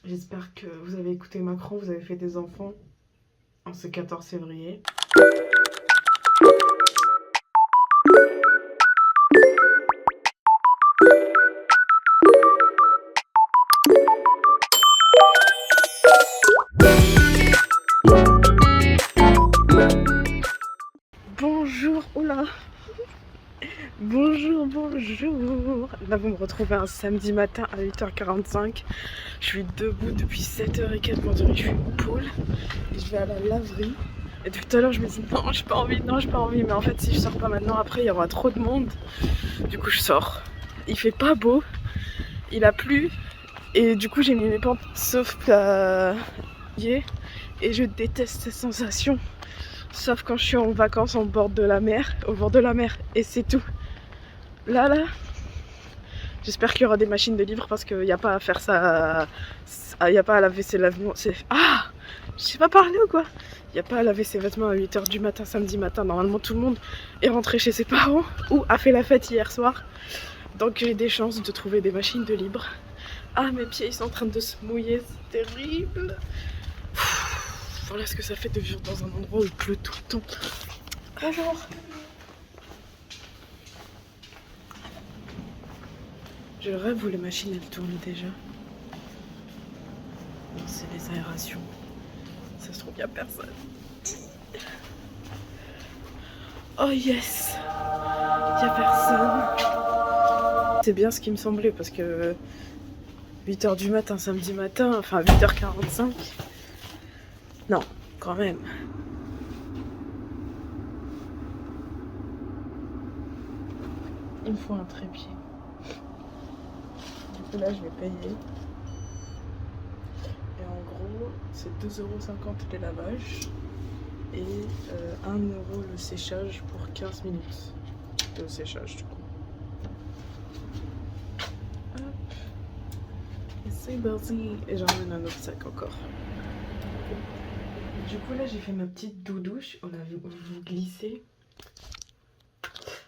J'espère que vous avez écouté Macron, vous avez fait des enfants en ce 14 février. Bonjour, oula. Bonjour. Là, vous me retrouvez un samedi matin à 8h45. Je suis debout depuis 7h et quelques, on dirait que je suis une poule. Et je vais à la laverie. Et depuis tout à l'heure, je me dis non, j'ai pas envie. Mais en fait, si je sors pas maintenant, après, il y aura trop de monde. Du coup, je sors. Il fait pas beau, il a plu. Et du coup, j'ai mis mes pants sauf et je déteste cette sensation. Sauf quand je suis en vacances au bord de la mer. Et c'est tout. Là, j'espère qu'il y aura des machines de livres parce qu'il n'y a pas à faire ça. Il n'y a pas à laver ses vêtements. Ah, je sais pas parler ou quoi? Il n'y a pas à laver ses vêtements à 8h du matin, samedi matin. Normalement, tout le monde est rentré chez ses parents ou a fait la fête hier soir. Donc, j'ai des chances de trouver des machines de libre. Ah, mes pieds, ils sont en train de se mouiller. C'est terrible. Voilà ce que ça fait de vivre dans un endroit où il pleut tout le temps. Bonjour. Je rêve où les machines elles tournent déjà. Non, c'est les aérations. Ça se trouve, il n'y a personne. Oh yes! Il n'y a personne. C'est bien ce qui me semblait parce que 8h du matin, samedi matin, enfin 8h45. Non, quand même. Il me faut un trépied. Du coup là je vais payer. Et en gros c'est 2,50 € les lavages et 1 € le séchage pour 15 minutes de séchage du coup. Hop. Et c'est parti. Et j'en ramène un autre sac encore. Du coup là j'ai fait ma petite douche, on a vu glisser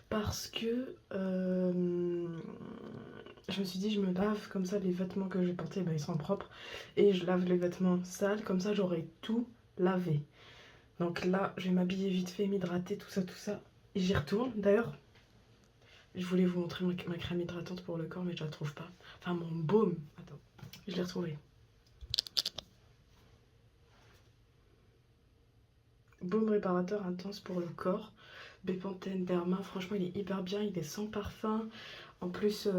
parce que je me suis dit je me lave comme ça les vêtements que j'ai portés ils sont propres et je lave les vêtements sales comme ça j'aurai tout lavé. Donc là je vais m'habiller vite fait, m'hydrater, tout ça et j'y retourne. D'ailleurs je voulais vous montrer ma crème hydratante pour le corps mais je la trouve pas. Enfin mon baume, attends, je l'ai retrouvé. Baume réparateur intense pour le corps, Bepanthen Derma, franchement il est hyper bien, il est sans parfum, en plus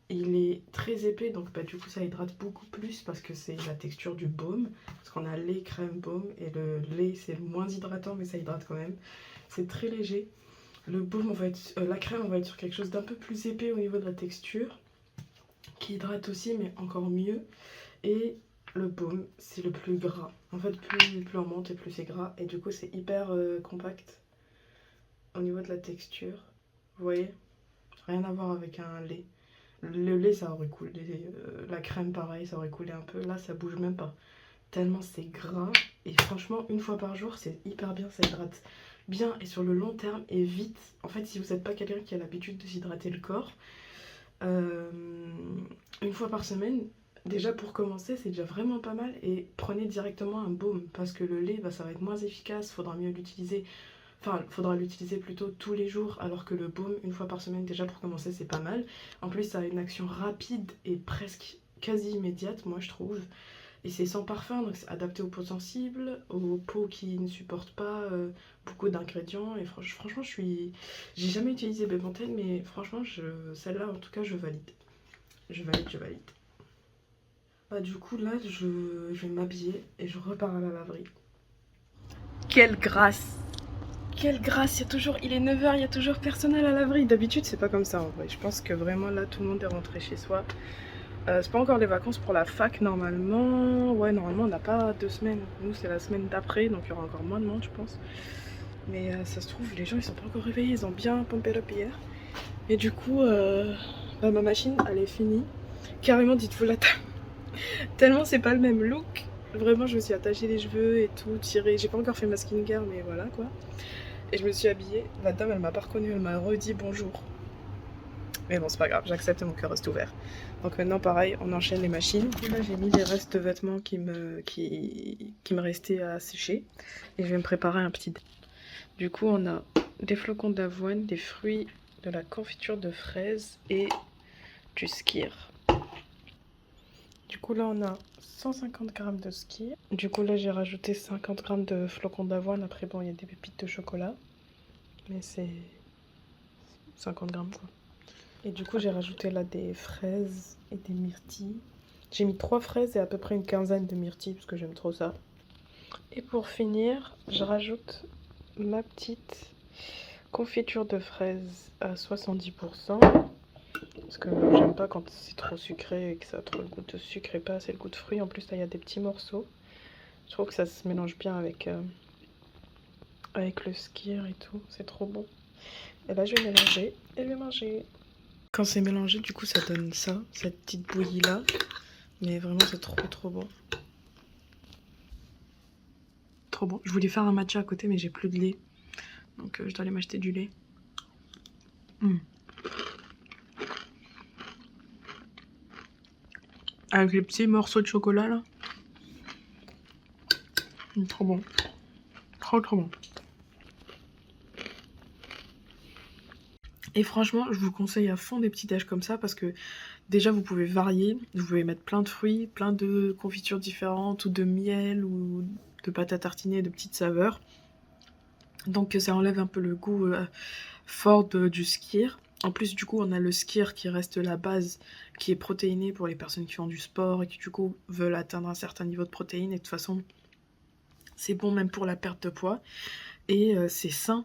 il est très épais donc du coup ça hydrate beaucoup plus parce que c'est la texture du baume, parce qu'on a lait, crème, baume et le lait c'est moins hydratant mais ça hydrate quand même, c'est très léger. Le baume on va être, la crème on va être sur quelque chose d'un peu plus épais au niveau de la texture, qui hydrate aussi mais encore mieux, et le baume c'est le plus gras. En fait plus on monte et plus c'est gras et du coup c'est hyper compact au niveau de la texture. Vous voyez, rien à voir avec un lait. Le lait ça aurait coulé, la crème pareil ça aurait coulé un peu. Là ça bouge même pas. Tellement c'est gras et franchement une fois par jour c'est hyper bien, ça hydrate bien et sur le long terme et vite. En fait si vous n'êtes pas quelqu'un qui a l'habitude de s'hydrater le corps, une fois par semaine, déjà pour commencer c'est déjà vraiment pas mal, et prenez directement un baume parce que le lait ça va être moins efficace, faudra mieux l'utiliser, enfin faudra l'utiliser plutôt tous les jours, alors que le baume une fois par semaine déjà pour commencer c'est pas mal. En plus ça a une action rapide et presque quasi immédiate moi je trouve, et c'est sans parfum donc c'est adapté aux peaux sensibles, aux peaux qui ne supportent pas beaucoup d'ingrédients, et franchement j'ai jamais utilisé Bepanthen mais franchement celle-là en tout cas je valide. Je valide. Bah du coup là je vais m'habiller et je repars à la laverie. Quelle grâce! Quelle grâce, il est 9h, il y a toujours personne à la laverie. D'habitude c'est pas comme ça en vrai. Je pense que vraiment là tout le monde est rentré chez soi. C'est pas encore les vacances pour la fac normalement. Ouais normalement on n'a pas 2 semaines. Nous c'est la semaine d'après donc il y aura encore moins de monde je pense. Mais ça se trouve les gens ils sont pas encore réveillés, ils ont bien pompé up hier. Et du coup bah, ma machine elle est finie. Carrément dites-vous la table. Tellement c'est pas le même look. Vraiment je me suis attaché les cheveux et tout, tiré. J'ai pas encore fait ma skincare mais voilà quoi. Et je me suis habillée. La dame elle m'a pas reconnue, elle m'a redit bonjour. Mais bon, c'est pas grave, j'accepte, mon cœur reste ouvert. Donc maintenant, pareil, on enchaîne les machines. Là, j'ai mis les restes de vêtements qui me restaient à sécher. Et je vais me préparer un petit... Du coup, on a des flocons d'avoine, des fruits, de la confiture de fraises et du skyr. Du coup, là, on a 150 g de skyr. Du coup, là, j'ai rajouté 50 g de flocons d'avoine. Après, bon, il y a des pépites de chocolat. Mais c'est 50 g, quoi. Et du coup, j'ai rajouté là des fraises et des myrtilles. J'ai mis 3 fraises et à peu près une quinzaine de myrtilles parce que j'aime trop ça. Et pour finir, je rajoute ma petite confiture de fraises à 70%. Parce que j'aime pas quand c'est trop sucré et que ça a trop le goût de sucre et pas assez le goût de fruits. En plus, là, il y a des petits morceaux. Je trouve que ça se mélange bien avec le skyr et tout. C'est trop bon. Et là, je vais mélanger et je vais manger. Quand c'est mélangé, du coup, ça donne ça, cette petite bouillie-là. Mais vraiment, c'est trop bon. Trop bon. Je voulais faire un matcha à côté, mais j'ai plus de lait. Donc, je dois aller m'acheter du lait. Avec les petits morceaux de chocolat, là. Trop bon. Trop bon. Et franchement, je vous conseille à fond des petits déj comme ça parce que déjà vous pouvez varier, vous pouvez mettre plein de fruits, plein de confitures différentes ou de miel ou de pâte à tartiner, de petites saveurs. Donc ça enlève un peu le goût fort du skyr. En plus du coup on a le skyr qui reste la base, qui est protéiné pour les personnes qui font du sport et qui du coup veulent atteindre un certain niveau de protéines. Et de toute façon c'est bon même pour la perte de poids. Et c'est sain.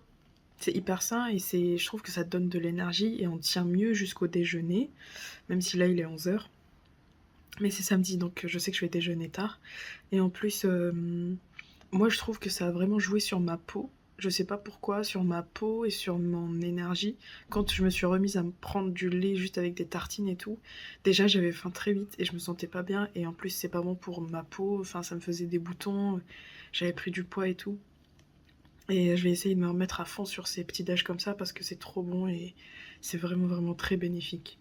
C'est hyper sain et je trouve que ça donne de l'énergie et on tient mieux jusqu'au déjeuner, même si là il est 11h. Mais c'est samedi donc je sais que je vais déjeuner tard. Et en plus, moi je trouve que ça a vraiment joué sur ma peau. Je sais pas pourquoi, sur ma peau et sur mon énergie. Quand je me suis remise à me prendre du lait juste avec des tartines et tout, déjà j'avais faim très vite et je me sentais pas bien. Et en plus c'est pas bon pour ma peau, enfin ça me faisait des boutons, j'avais pris du poids et tout. Et je vais essayer de me remettre à fond sur ces petits déj comme ça parce que c'est trop bon et c'est vraiment très bénéfique.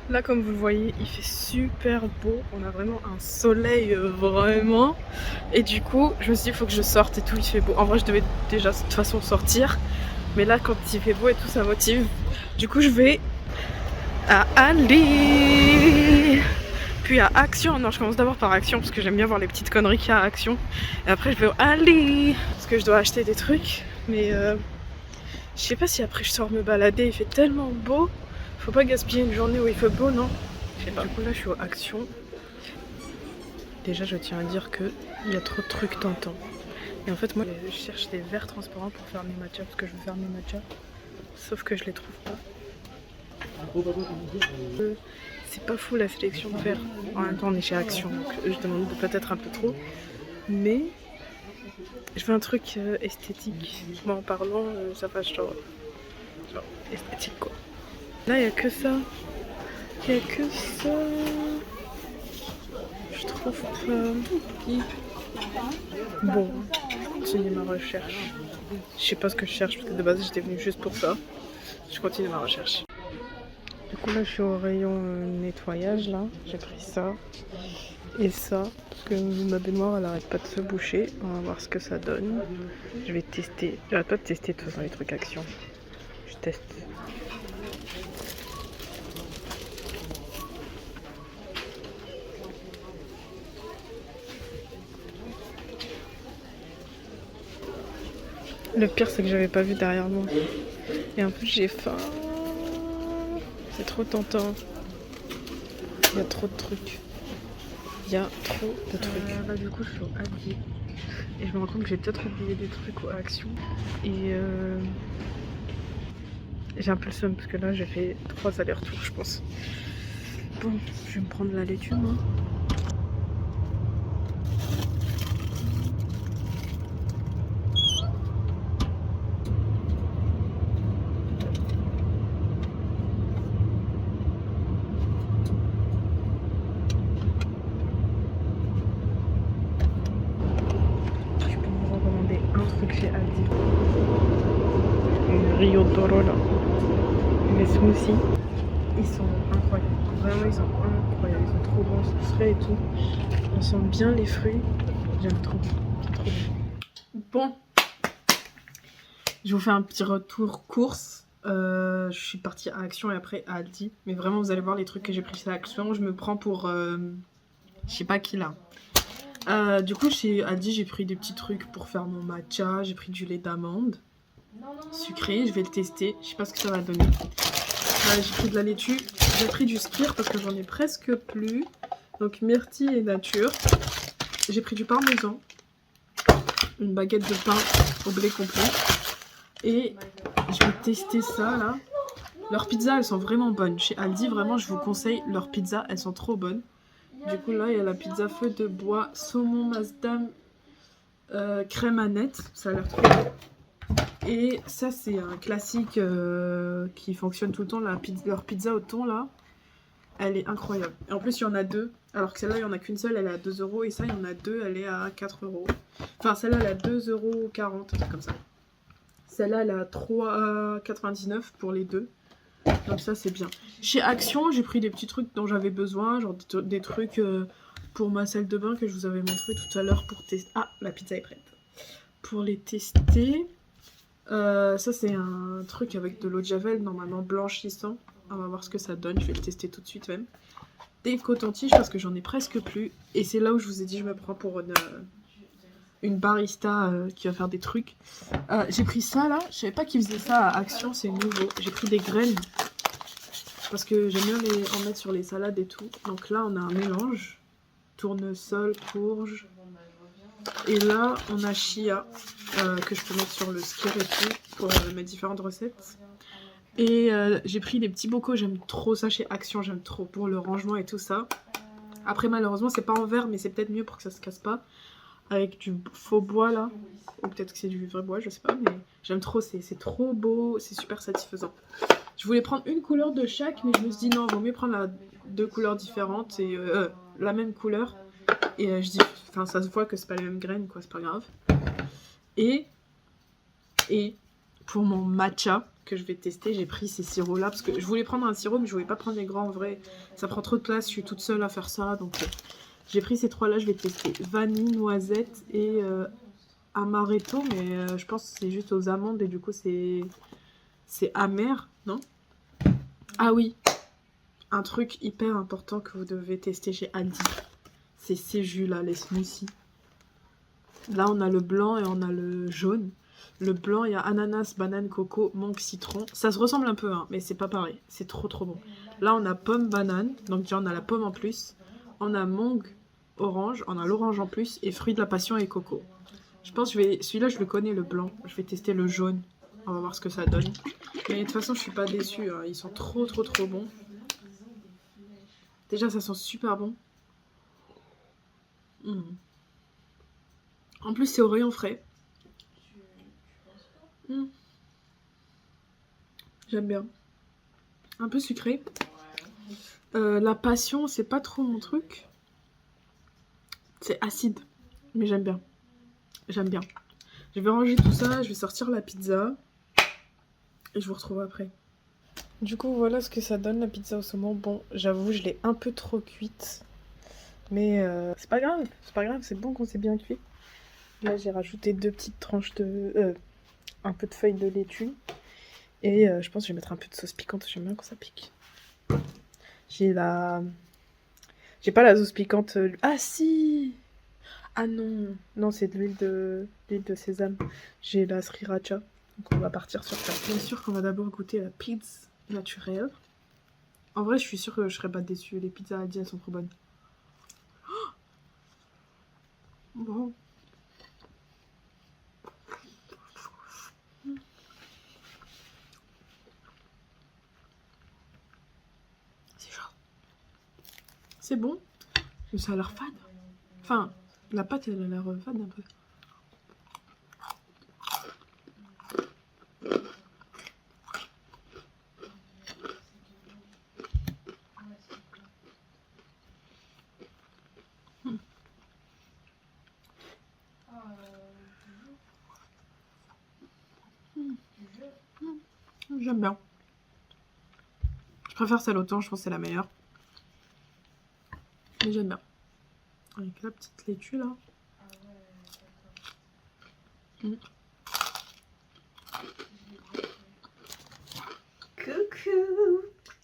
Là comme vous le voyez, il fait super beau, on a vraiment un soleil vraiment. Et du coup, je me suis dit il faut que je sorte et tout, il fait beau. En vrai je devais déjà de toute façon sortir, mais là quand il fait beau et tout ça motive. Du coup je vais à Ali. Puis à Action, non je commence d'abord par Action parce que j'aime bien voir les petites conneries qu'il y a à Action. Et après je vais au Ali parce que je dois acheter des trucs. Mais je sais pas si après je sors me balader, il fait tellement beau. Faut pas gaspiller une journée où il fait beau, non? Je sais pas. Du coup là je suis au Action. Déjà je tiens à dire que il y a trop de trucs tentants. Et en fait moi je cherche des verres transparents pour faire mes matchas parce que je veux faire mes matchas. Sauf que je les trouve pas. C'est pas fou la sélection de verres. En même temps on est chez Action donc je demande peut-être un peu trop. Mais je veux un truc esthétique. Bon en parlant ça passe genre esthétique quoi. Là il y a que ça. Il y a que ça. Je trouve pas. Bon, je continue ma recherche. Je sais pas ce que je cherche parce que de base j'étais venue juste pour ça. Je continue ma recherche. Du coup là je suis au rayon nettoyage là, j'ai pris ça et ça parce que ma baignoire elle arrête pas de se boucher. On va voir ce que ça donne. Je vais tester, j'arrête pas de tester de toute façon les trucs Action. Je teste. Le pire c'est que j'avais pas vu derrière moi. Et en plus j'ai faim. C'est trop tentant. Il y a trop de trucs. Il y a trop de trucs. Là du coup je suis au Aldi. Et je me rends compte que j'ai peut-être oublié des trucs aux Action. Et j'ai un peu le seum parce que là j'ai fait 3 allers-retours je pense. Bon, je vais me prendre la laitue moi. Chez Aldi. Rio Toro là. Les smoothies. ils sont incroyables. Vraiment, ils sont incroyables. Ils sont trop bons, ils sont frais et tout. On sent bien les fruits. J'aime trop. C'est trop bon. Bon, je vous fais un petit retour course. Je suis partie à Action et après à Aldi. Mais vraiment, vous allez voir les trucs que j'ai pris chez Action. Je me prends pour... je sais pas qui là. Du coup, chez Aldi, j'ai pris des petits trucs pour faire mon matcha. J'ai pris du lait d'amande sucré. Je vais le tester. Je sais pas ce que ça va donner. J'ai pris de la laitue. J'ai pris du skyr parce que j'en ai presque plus. Donc myrtille et nature. J'ai pris du parmesan. Une baguette de pain au blé complet. Et je vais tester ça là. Leurs pizzas, elles sont vraiment bonnes. Chez Aldi, vraiment, je vous conseille leurs pizzas. Elles sont trop bonnes. Du coup, là, il y a la pizza feu de bois, saumon Masdam, crème Annette. Ça a l'air trop bon. Et ça, c'est un classique qui fonctionne tout le temps. Leur pizza au thon, là, elle est incroyable. Et en plus, il y en a deux. Alors que celle-là, il n'y en a qu'une seule, elle est à 2 euros. Et ça, il y en a deux, elle est à 4 euros. Enfin, celle-là, elle est à 2,40 €, un truc comme ça. Celle-là, elle est à 3,99 € pour les deux. Donc ça, c'est bien. Chez Action, j'ai pris des petits trucs dont j'avais besoin. Genre des trucs pour ma salle de bain que je vous avais montré tout à l'heure pour tester. Ah, la pizza est prête. Pour les tester. Ça, c'est un truc avec de l'eau de javel, normalement blanchissant. On va voir ce que ça donne. Je vais le tester tout de suite même. Des cotons-tiges parce que j'en ai presque plus. Et c'est là où je vous ai dit je me prends pour une barista qui va faire des trucs. J'ai pris ça là. Je savais pas qu'ils faisaient ça à Action, c'est nouveau. J'ai pris des graines parce que j'aime bien en mettre sur les salades et tout. Donc là, on a un mélange. Tournesol, courge. Et là, on a chia que je peux mettre sur le skyr et tout pour mes différentes recettes. Et j'ai pris des petits bocaux, j'aime trop ça chez Action, j'aime trop pour le rangement et tout ça. Après, malheureusement, c'est pas en verre, mais c'est peut-être mieux pour que ça se casse pas. Avec du faux bois là, ou peut-être que c'est du vrai bois, je sais pas, mais j'aime trop, c'est trop beau, c'est super satisfaisant. Je voulais prendre une couleur de chaque, mais je me suis dit non, vaut mieux prendre deux couleurs différentes et la même couleur. Et je dis, enfin, ça se voit que c'est pas les mêmes graines, quoi, c'est pas grave. Et pour mon matcha que je vais tester, j'ai pris ces sirops là parce que je voulais prendre un sirop, mais je voulais pas prendre les grands en vrai. Ça prend trop de place, je suis toute seule à faire ça, donc j'ai pris ces trois là, je vais tester vanille, noisette et amaretto, mais je pense que c'est juste aux amandes et du coup c'est amer, non? Ah oui, un truc hyper important que vous devez tester chez Aldi, c'est ces jus là, les smoothies. Là on a le blanc et on a le jaune. Le blanc, il y a ananas, banane, coco, mangue, citron. Ça se ressemble un peu, hein, mais c'est pas pareil. C'est trop trop bon. Là, on a pomme, banane. Donc déjà, on a la pomme en plus. On a mangue, orange. On a l'orange en plus. Et fruits de la passion et coco. Je pense que celui-là, je le connais, le blanc. Je vais tester le jaune. On va voir ce que ça donne. Mais de toute façon, je suis pas déçue, hein. Ils sont trop trop trop bons. Déjà, ça sent super bon. En plus, c'est au rayon frais. J'aime bien. Un peu sucré. La passion, c'est pas trop mon truc. C'est acide, mais j'aime bien. J'aime bien. Je vais ranger tout ça, je vais sortir la pizza. Et je vous retrouve après. Du coup, voilà ce que ça donne la pizza au saumon. Bon, j'avoue, je l'ai un peu trop cuite. Mais c'est pas grave, c'est bon qu'on s'est bien cuit. Là, j'ai rajouté 2 petites tranches de... un peu de feuilles de laitue. Et je pense que je vais mettre un peu de sauce piquante, j'aime bien quand ça pique. J'ai pas la sauce piquante... Ah si! Ah non! Non, c'est de l'huile de sésame. J'ai la sriracha. Donc on va partir sur ça. Bien sûr qu'on va d'abord goûter la pizza naturelle. En vrai, je suis sûre que je serais pas déçue. Les pizzas Aldi, elles sont trop bonnes. Bon. C'est chaud. C'est bon, mais ça a l'air fade. Enfin, la pâte, elle a l'air fade un peu. J'aime bien. Je préfère celle au thon, je pense que c'est la meilleure. Mais j'aime bien. Avec la petite laitue là. Mmh. Coucou!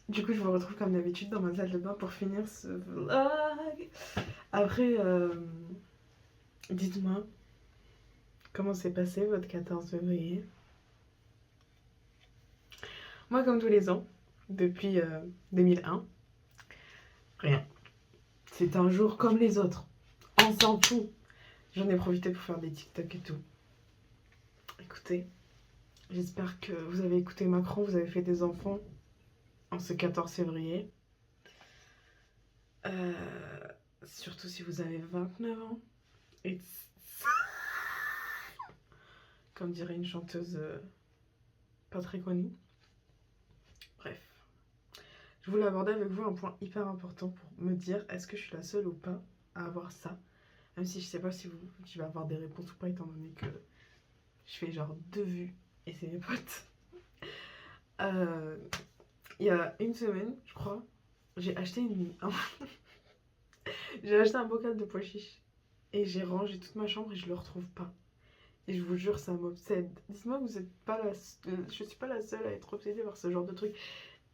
Du coup, je vous retrouve comme d'habitude dans ma salle de bain pour finir ce vlog. Après, dites-moi, comment s'est passé votre 14 février? Moi, comme tous les ans, depuis 2001, rien. C'est un jour comme les autres. On s'en fout. J'en ai profité pour faire des TikTok et tout. Écoutez, j'espère que vous avez écouté Macron, vous avez fait des enfants en ce 14 février. Surtout si vous avez 29 ans. Et comme dirait une chanteuse pas très connue. Bref. Je voulais aborder avec vous un point hyper important pour me dire est-ce que je suis la seule ou pas à avoir ça. Même si je sais pas si je vais avoir des réponses ou pas, étant donné que je fais genre 2 vues et c'est mes potes. Il y a une semaine, je crois, j'ai acheté j'ai acheté un bocal de pois chiches. Et j'ai rangé toute ma chambre et je le retrouve pas. Et je vous jure, ça m'obsède. Dites-moi que vous êtes pas je suis pas la seule à être obsédée par ce genre de truc.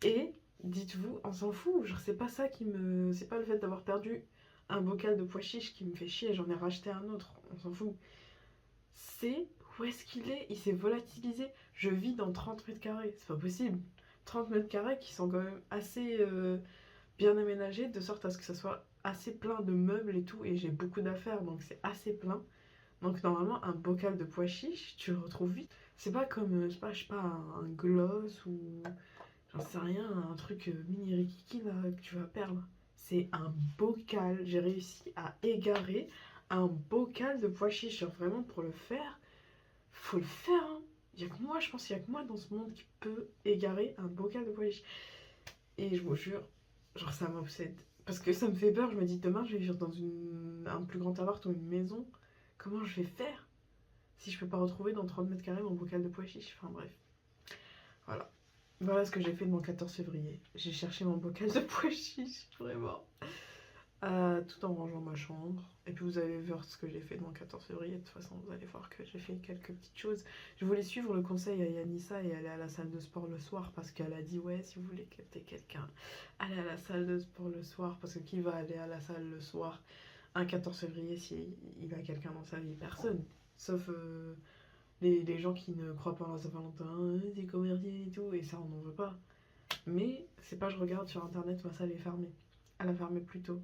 Et dites-vous, on s'en fout. Genre, c'est pas ça c'est pas le fait d'avoir perdu un bocal de pois chiches qui me fait chier. J'en ai racheté un autre. On s'en fout. C'est où est-ce qu'il est? Il s'est volatilisé. Je vis dans 30 mètres carrés. C'est pas possible. 30 mètres carrés qui sont quand même assez bien aménagés de sorte à ce que ça soit assez plein de meubles et tout. Et j'ai beaucoup d'affaires donc c'est assez plein. Donc normalement un bocal de pois chiches, tu le retrouves vite. C'est pas comme, je sais pas, un gloss ou j'en sais rien, un truc mini rikiki là que tu vas perdre. C'est un bocal. J'ai réussi à égarer un bocal de pois chiches. Genre vraiment pour le faire, faut le faire. Hein. Il y a que moi, je pense qu'il y a que moi dans ce monde qui peut égarer un bocal de pois chiches. Et je vous jure, genre ça m'obsède. Parce que ça me fait peur, je me dis demain je vais vivre dans un plus grand appart ou une maison. Comment je vais faire si je peux pas retrouver dans 30 mètres carrés mon bocal de pois chiches? Enfin bref. Voilà. Voilà ce que j'ai fait de mon 14 février. J'ai cherché mon bocal de pois chiches, vraiment. Tout en rangeant ma chambre. Et puis vous allez voir ce que j'ai fait de mon 14 février. De toute façon, vous allez voir que j'ai fait quelques petites choses. Je voulais suivre le conseil à Yanissa et aller à la salle de sport le soir parce qu'elle a dit ouais, si vous voulez capter quelqu'un, allez à la salle de sport le soir. Parce que qui va aller à la salle le soir un 14 février si il a quelqu'un dans sa vie? Personne. Sauf les gens qui ne croient pas à Saint-Valentin, des commerciaux et tout, et ça on n'en veut pas. Mais c'est pas je regarde sur internet, ma salle est fermée. Elle a fermé plus tôt.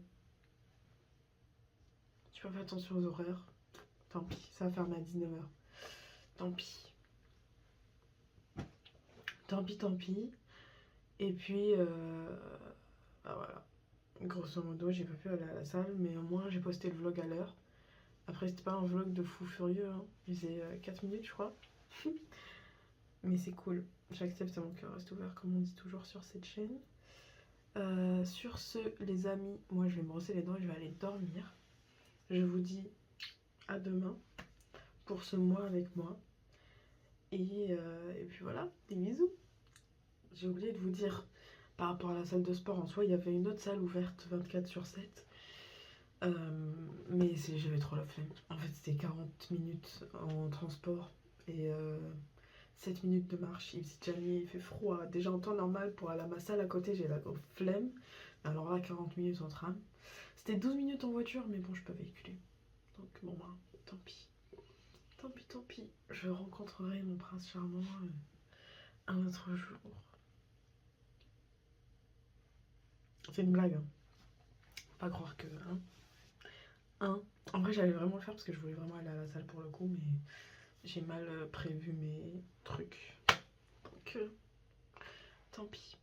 Tu pas fait attention aux horaires. Tant pis, ça va fermer à 19h. Tant pis. Tant pis, tant pis. Et puis, bah voilà. Grosso modo, j'ai pas pu aller à la salle, mais au moins j'ai posté le vlog à l'heure. Après, c'était pas un vlog de fou furieux, hein. Il faisait 4 minutes, je crois. Mais c'est cool. J'accepte, mon cœur reste ouvert, comme on dit toujours sur cette chaîne. Sur ce, les amis, moi je vais me brosser les dents et je vais aller dormir. Je vous dis à demain pour ce mois avec moi. Et puis voilà, des bisous. J'ai oublié de vous dire, par rapport à la salle de sport en soi, il y avait une autre salle ouverte 24/7. Mais j'avais trop la flemme. En fait, c'était 40 minutes en transport et 7 minutes de marche. Il faisait déjà nuit, il fait froid. Déjà en temps normal, pour aller à ma salle à côté, j'ai la flemme. Alors là, 40 minutes en tram. C'était 12 minutes en voiture, mais bon, je peux véhiculer. Donc bon, ben, tant pis. Tant pis, tant pis. Je rencontrerai mon prince charmant un autre jour. C'est une blague, hein. Faut pas croire que... En vrai, j'allais vraiment le faire parce que je voulais vraiment aller à la salle pour le coup, mais j'ai mal prévu mes trucs. Donc, tant pis.